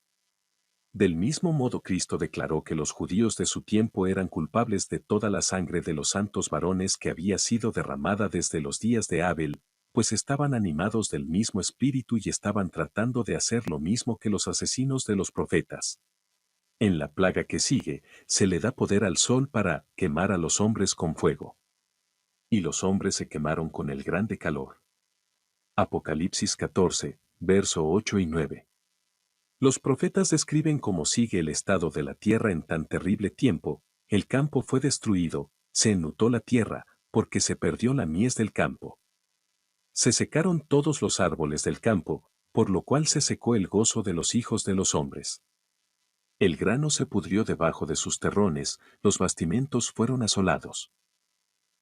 Del mismo modo Cristo declaró que los judíos de su tiempo eran culpables de toda la sangre de los santos varones que había sido derramada desde los días de Abel, pues estaban animados del mismo espíritu y estaban tratando de hacer lo mismo que los asesinos de los profetas. En la plaga que sigue, se le da poder al sol para quemar a los hombres con fuego. Y los hombres se quemaron con el grande calor. Apocalipsis 14, verso 8 y 9. Los profetas describen cómo sigue el estado de la tierra en tan terrible tiempo: el campo fue destruido, se enlutó la tierra, porque se perdió la mies del campo. Se secaron todos los árboles del campo, por lo cual se secó el gozo de los hijos de los hombres. El grano se pudrió debajo de sus terrones, los bastimentos fueron asolados.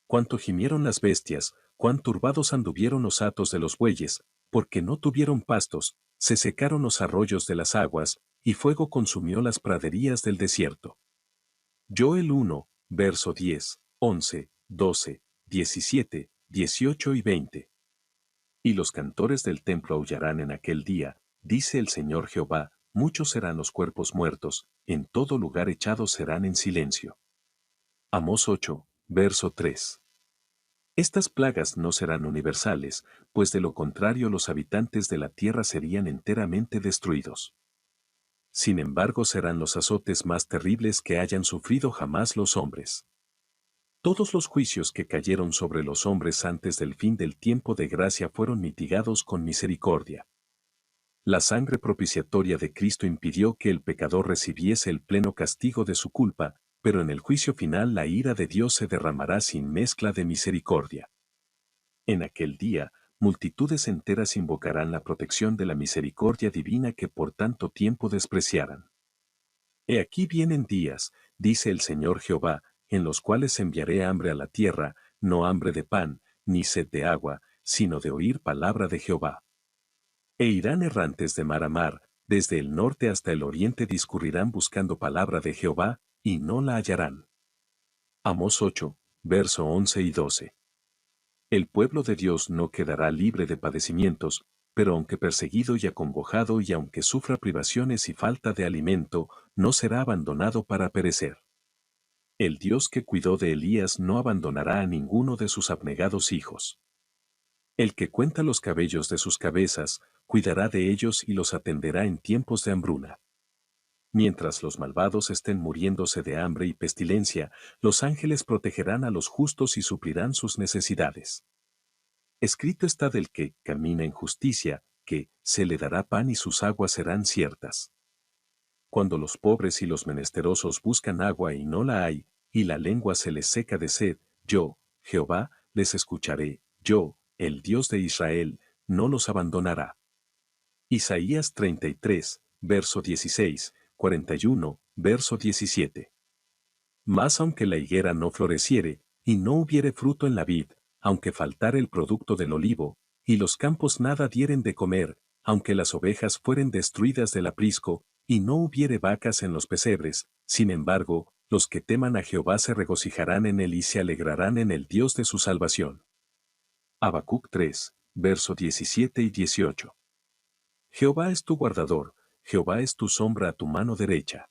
Cuánto gimieron las bestias, cuán turbados anduvieron los hatos de los bueyes, porque no tuvieron pastos, se secaron los arroyos de las aguas, y fuego consumió las praderías del desierto. Joel 1, verso 10, 11, 12, 17, 18 y 20. Y los cantores del templo aullarán en aquel día, dice el Señor Jehová, muchos serán los cuerpos muertos, en todo lugar echados serán en silencio. Amós 8, verso 3. Estas plagas no serán universales, pues de lo contrario los habitantes de la tierra serían enteramente destruidos. Sin embargo serán los azotes más terribles que hayan sufrido jamás los hombres. Todos los juicios que cayeron sobre los hombres antes del fin del tiempo de gracia fueron mitigados con misericordia. La sangre propiciatoria de Cristo impidió que el pecador recibiese el pleno castigo de su culpa, pero en el juicio final la ira de Dios se derramará sin mezcla de misericordia. En aquel día, multitudes enteras invocarán la protección de la misericordia divina que por tanto tiempo despreciaran. He aquí vienen días, dice el Señor Jehová, en los cuales enviaré hambre a la tierra, no hambre de pan, ni sed de agua, sino de oír palabra de Jehová. E irán errantes de mar a mar, desde el norte hasta el oriente discurrirán buscando palabra de Jehová, y no la hallarán. Amós 8, verso 11 y 12. El pueblo de Dios no quedará libre de padecimientos, pero aunque perseguido y acongojado y aunque sufra privaciones y falta de alimento, no será abandonado para perecer. El Dios que cuidó de Elías no abandonará a ninguno de sus abnegados hijos. El que cuenta los cabellos de sus cabezas, cuidará de ellos y los atenderá en tiempos de hambruna. Mientras los malvados estén muriéndose de hambre y pestilencia, los ángeles protegerán a los justos y suplirán sus necesidades. Escrito está del que camina en justicia, que se le dará pan y sus aguas serán ciertas. Cuando los pobres y los menesterosos buscan agua y no la hay, y la lengua se les seca de sed, yo, Jehová, les escucharé, yo, el Dios de Israel, no los abandonará. Isaías 33, verso 16, 41, verso 17. Mas aunque la higuera no floreciere, y no hubiere fruto en la vid, aunque faltare el producto del olivo, y los campos nada dieren de comer, aunque las ovejas fueren destruidas del aprisco, y no hubiere vacas en los pesebres, sin embargo, los que teman a Jehová se regocijarán en él y se alegrarán en el Dios de su salvación. Habacuc 3, verso 17 y 18. Jehová es tu guardador, Jehová es tu sombra a tu mano derecha.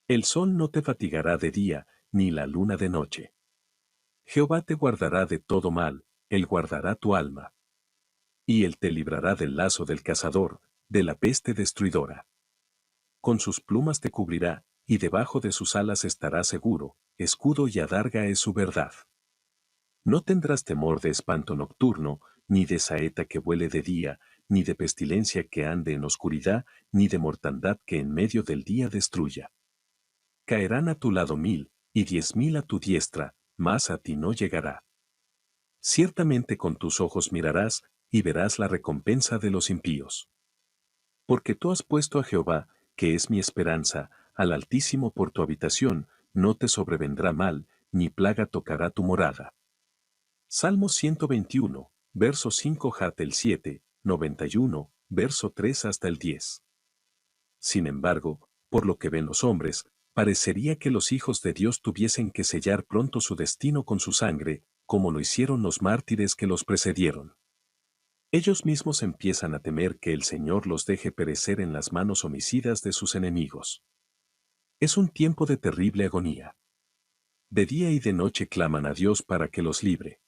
El sol no te fatigará de día, ni la luna de noche. Jehová te guardará de todo mal, él guardará tu alma. Y él te librará del lazo del cazador, de la peste destruidora. Con sus plumas te cubrirá, y debajo de sus alas estarás seguro, escudo y adarga es su verdad. No tendrás temor de espanto nocturno, ni de saeta que vuele de día, ni de pestilencia que ande en oscuridad, ni de mortandad que en medio del día destruya. Caerán a tu lado 1000, y 10.000 a tu diestra, mas a ti no llegará. Ciertamente con tus ojos mirarás, y verás la recompensa de los impíos. Porque tú has puesto a Jehová, que es mi esperanza, al Altísimo por tu habitación, no te sobrevendrá mal, ni plaga tocará tu morada. Salmo 121, verso 5 Hatel 7, 91, verso 3 hasta el 10. Sin embargo, por lo que ven los hombres, parecería que los hijos de Dios tuviesen que sellar pronto su destino con su sangre, como lo hicieron los mártires que los precedieron. Ellos mismos empiezan a temer que el Señor los deje perecer en las manos homicidas de sus enemigos. Es un tiempo de terrible agonía. De día y de noche claman a Dios para que los libre.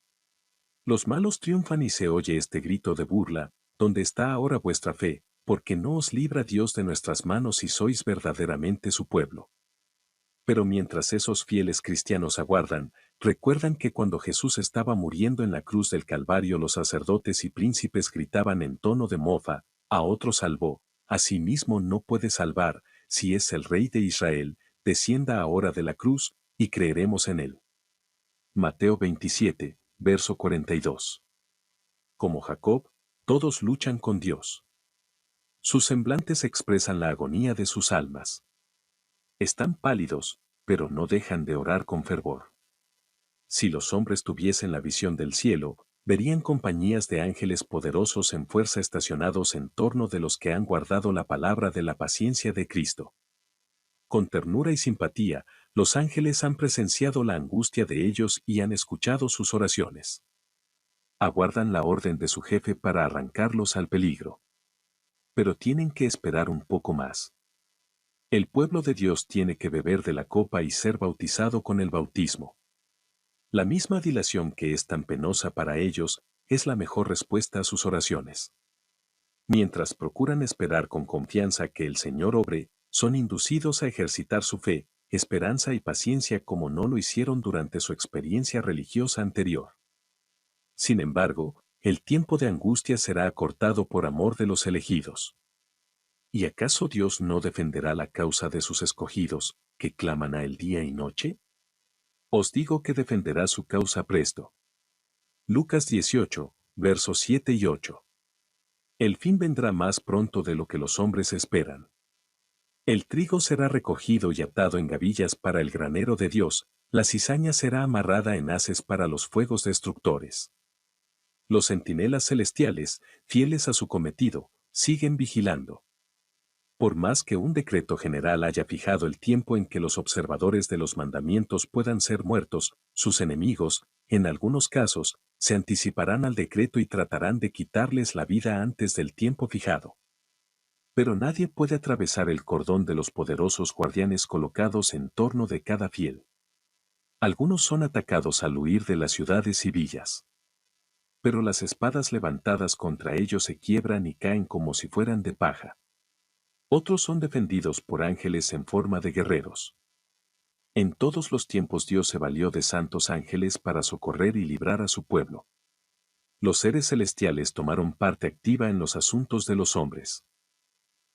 Los malos triunfan y se oye este grito de burla: ¿dónde está ahora vuestra fe? Porque no os libra Dios de nuestras manos si sois verdaderamente su pueblo. Pero mientras esos fieles cristianos aguardan, recuerdan que cuando Jesús estaba muriendo en la cruz del Calvario los sacerdotes y príncipes gritaban en tono de mofa: a otro salvó, a sí mismo no puede salvar, si es el Rey de Israel, descienda ahora de la cruz, y creeremos en él. Mateo 27, verso 42. Como Jacob, todos luchan con Dios. Sus semblantes expresan la agonía de sus almas. Están pálidos, pero no dejan de orar con fervor. Si los hombres tuviesen la visión del cielo, verían compañías de ángeles poderosos en fuerza estacionados en torno de los que han guardado la palabra de la paciencia de Cristo. Con ternura y simpatía, los ángeles han presenciado la angustia de ellos y han escuchado sus oraciones. Aguardan la orden de su jefe para arrancarlos al peligro. Pero tienen que esperar un poco más. El pueblo de Dios tiene que beber de la copa y ser bautizado con el bautismo. La misma dilación que es tan penosa para ellos, es la mejor respuesta a sus oraciones. Mientras procuran esperar con confianza que el Señor obre, son inducidos a ejercitar su fe, esperanza y paciencia como no lo hicieron durante su experiencia religiosa anterior. Sin embargo, el tiempo de angustia será acortado por amor de los elegidos. ¿Y acaso Dios no defenderá la causa de sus escogidos, que claman a él día y noche? Os digo que defenderá su causa presto. Lucas 18, versos 7 y 8. El fin vendrá más pronto de lo que los hombres esperan. El trigo será recogido y atado en gavillas para el granero de Dios, la cizaña será amarrada en haces para los fuegos destructores. Los centinelas celestiales, fieles a su cometido, siguen vigilando. Por más que un decreto general haya fijado el tiempo en que los observadores de los mandamientos puedan ser muertos, sus enemigos, en algunos casos, se anticiparán al decreto y tratarán de quitarles la vida antes del tiempo fijado. Pero nadie puede atravesar el cordón de los poderosos guardianes colocados en torno de cada fiel. Algunos son atacados al huir de las ciudades y villas. Pero las espadas levantadas contra ellos se quiebran y caen como si fueran de paja. Otros son defendidos por ángeles en forma de guerreros. En todos los tiempos Dios se valió de santos ángeles para socorrer y librar a su pueblo. Los seres celestiales tomaron parte activa en los asuntos de los hombres.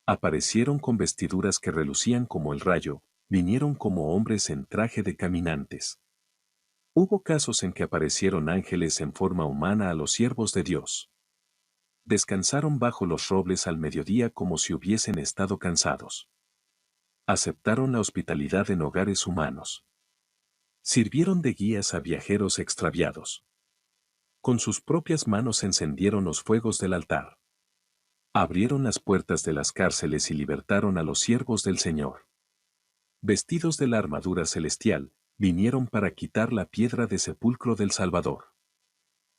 Aparecieron con vestiduras que relucían como el rayo, vinieron como hombres en traje de caminantes. Hubo casos en que aparecieron ángeles en forma humana a los siervos de Dios. Descansaron bajo los robles al mediodía como si hubiesen estado cansados. Aceptaron la hospitalidad en hogares humanos. Sirvieron de guías a viajeros extraviados. Con sus propias manos encendieron los fuegos del altar. Abrieron las puertas de las cárceles y libertaron a los siervos del Señor. Vestidos de la armadura celestial, vinieron para quitar la piedra de sepulcro del Salvador.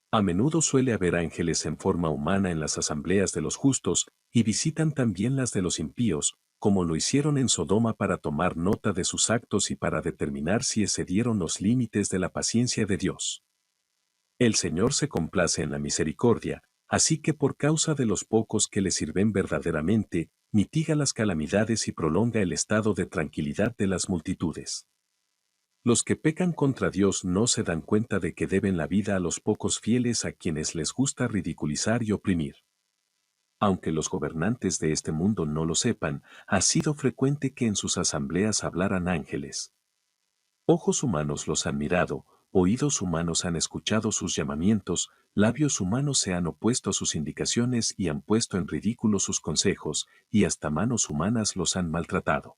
A menudo suele haber ángeles en forma humana en las asambleas de los justos, y visitan también las de los impíos, como lo hicieron en Sodoma para tomar nota de sus actos y para determinar si excedieron los límites de la paciencia de Dios. El Señor se complace en la misericordia, así que por causa de los pocos que le sirven verdaderamente, mitiga las calamidades y prolonga el estado de tranquilidad de las multitudes. Los que pecan contra Dios no se dan cuenta de que deben la vida a los pocos fieles a quienes les gusta ridiculizar y oprimir. Aunque los gobernantes de este mundo no lo sepan, ha sido frecuente que en sus asambleas hablaran ángeles. Ojos humanos los han mirado, oídos humanos han escuchado sus llamamientos, labios humanos se han opuesto a sus indicaciones y han puesto en ridículo sus consejos, y hasta manos humanas los han maltratado.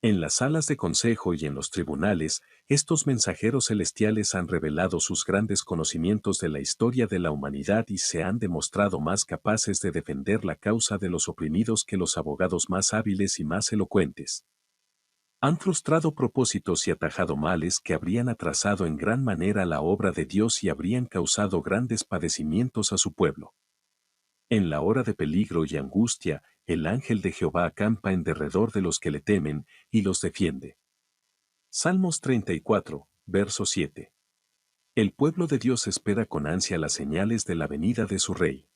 En las salas de consejo y en los tribunales, estos mensajeros celestiales han revelado sus grandes conocimientos de la historia de la humanidad y se han demostrado más capaces de defender la causa de los oprimidos que los abogados más hábiles y más elocuentes. Han frustrado propósitos y atajado males que habrían atrasado en gran manera la obra de Dios y habrían causado grandes padecimientos a su pueblo. En la hora de peligro y angustia, el ángel de Jehová acampa en derredor de los que le temen, y los defiende. Salmos 34, verso 7. El pueblo de Dios espera con ansia las señales de la venida de su rey.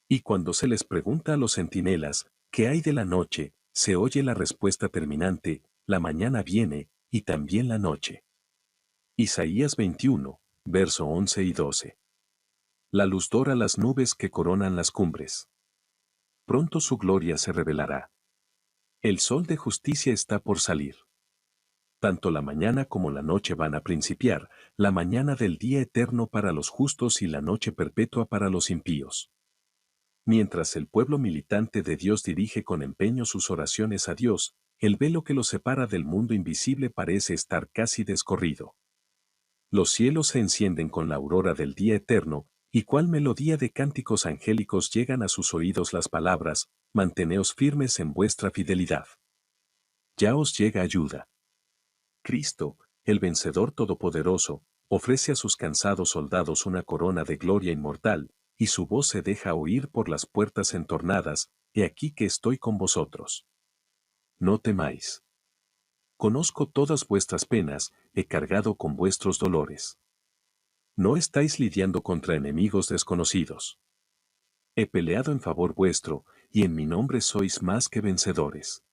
Y cuando se les pregunta a los centinelas, ¿qué hay de la noche?, se oye la respuesta terminante, la mañana viene, y también la noche. Isaías 21, verso 11 y 12. La luz dora las nubes que coronan las cumbres. Pronto su gloria se revelará. El sol de justicia está por salir. Tanto la mañana como la noche van a principiar, la mañana del día eterno para los justos y la noche perpetua para los impíos. Mientras el pueblo militante de Dios dirige con empeño sus oraciones a Dios, el velo que los separa del mundo invisible parece estar casi descorrido. Los cielos se encienden con la aurora del día eterno, y cual melodía de cánticos angélicos llegan a sus oídos las palabras, manteneos firmes en vuestra fidelidad. Ya os llega ayuda. Cristo, el vencedor todopoderoso, ofrece a sus cansados soldados una corona de gloria inmortal, y su voz se deja oír por las puertas entornadas, he aquí que estoy con vosotros. No temáis. Conozco todas vuestras penas, he cargado con vuestros dolores. No estáis lidiando contra enemigos desconocidos. He peleado en favor vuestro, y en mi nombre sois más que vencedores.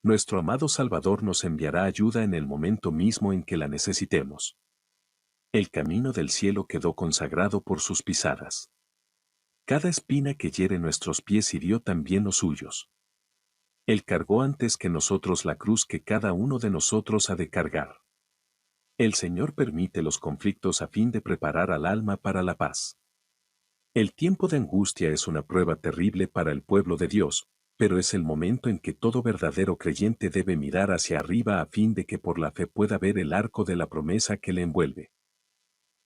Nuestro amado Salvador nos enviará ayuda en el momento mismo en que la necesitemos. El camino del cielo quedó consagrado por sus pisadas. Cada espina que hiere nuestros pies hirió también los suyos. Él cargó antes que nosotros la cruz que cada uno de nosotros ha de cargar. El Señor permite los conflictos a fin de preparar al alma para la paz. El tiempo de angustia es una prueba terrible para el pueblo de Dios, pero es el momento en que todo verdadero creyente debe mirar hacia arriba a fin de que por la fe pueda ver el arco de la promesa que le envuelve.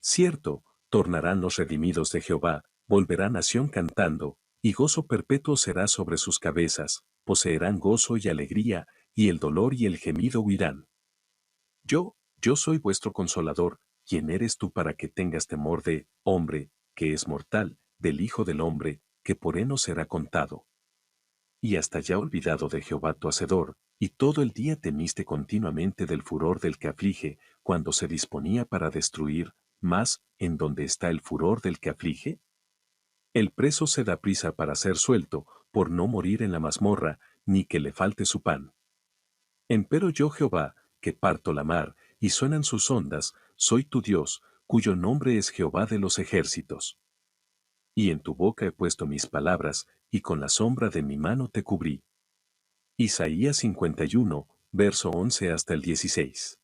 Cierto, tornarán los redimidos de Jehová, volverá nación cantando, y gozo perpetuo será sobre sus cabezas, poseerán gozo y alegría, y el dolor y el gemido huirán. Yo soy vuestro consolador, ¿quién eres tú para que tengas temor de, hombre, que es mortal, del Hijo del Hombre, que por heno será contado? Y hasta ya olvidado de Jehová tu Hacedor, y todo el día temiste continuamente del furor del que aflige, cuando se disponía para destruir, mas, ¿en dónde está el furor del que aflige? El preso se da prisa para ser suelto, por no morir en la mazmorra, ni que le falte su pan. Empero yo Jehová, que parto la mar, y suenan sus ondas, soy tu Dios, cuyo nombre es Jehová de los ejércitos. Y en tu boca he puesto mis palabras, y con la sombra de mi mano te cubrí. Isaías 51, verso 11 hasta el 16.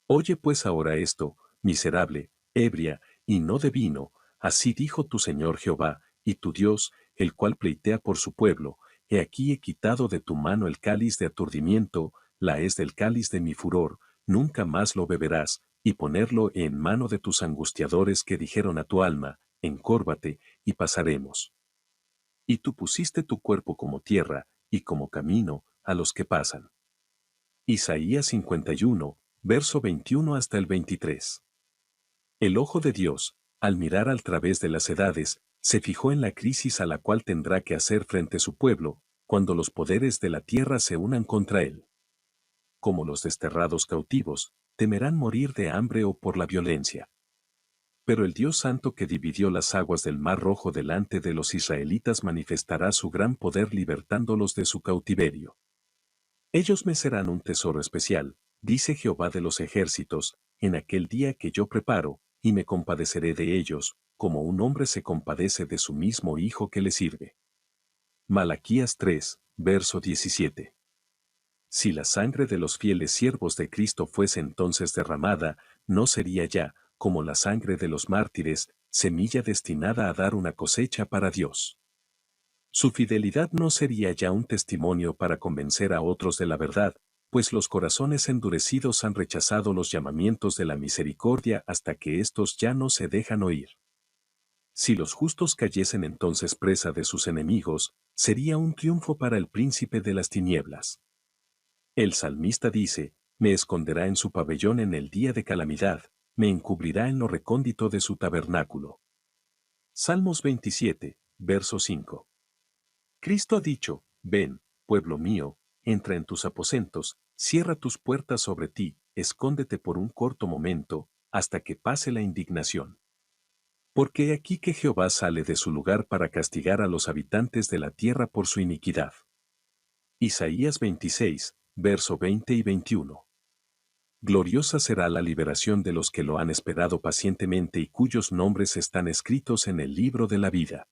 Oye pues ahora esto, miserable, ebria, y no de vino, así dijo tu Señor Jehová, y tu Dios, el cual pleitea por su pueblo, he aquí he quitado de tu mano el cáliz de aturdimiento, la hez del cáliz de mi furor, nunca más lo beberás, y ponerlo en mano de tus angustiadores que dijeron a tu alma, encórvate, y pasaremos. Y tú pusiste tu cuerpo como tierra, y como camino, a los que pasan. Isaías 51, verso 21 hasta el 23. El ojo de Dios, al mirar al través de las edades, se fijó en la crisis a la cual tendrá que hacer frente su pueblo, cuando los poderes de la tierra se unan contra él. Como los desterrados cautivos, temerán morir de hambre o por la violencia. Pero el Dios Santo que dividió las aguas del Mar Rojo delante de los israelitas manifestará su gran poder libertándolos de su cautiverio. Ellos me serán un tesoro especial, dice Jehová de los ejércitos, en aquel día que yo preparo, y me compadeceré de ellos, como un hombre se compadece de su mismo hijo que le sirve. Malaquías 3, verso 17. Si la sangre de los fieles siervos de Cristo fuese entonces derramada, no sería ya, como la sangre de los mártires, semilla destinada a dar una cosecha para Dios. Su fidelidad no sería ya un testimonio para convencer a otros de la verdad, pues los corazones endurecidos han rechazado los llamamientos de la misericordia hasta que éstos ya no se dejan oír. Si los justos cayesen entonces presa de sus enemigos, sería un triunfo para el príncipe de las tinieblas. El salmista dice, me esconderá en su pabellón en el día de calamidad, me encubrirá en lo recóndito de su tabernáculo. Salmos 27, verso 5. Cristo ha dicho, ven, pueblo mío, entra en tus aposentos, cierra tus puertas sobre ti, escóndete por un corto momento, hasta que pase la indignación. Porque he aquí que Jehová sale de su lugar para castigar a los habitantes de la tierra por su iniquidad. Isaías 26, verso 20 y 21. Gloriosa será la liberación de los que lo han esperado pacientemente y cuyos nombres están escritos en el libro de la vida.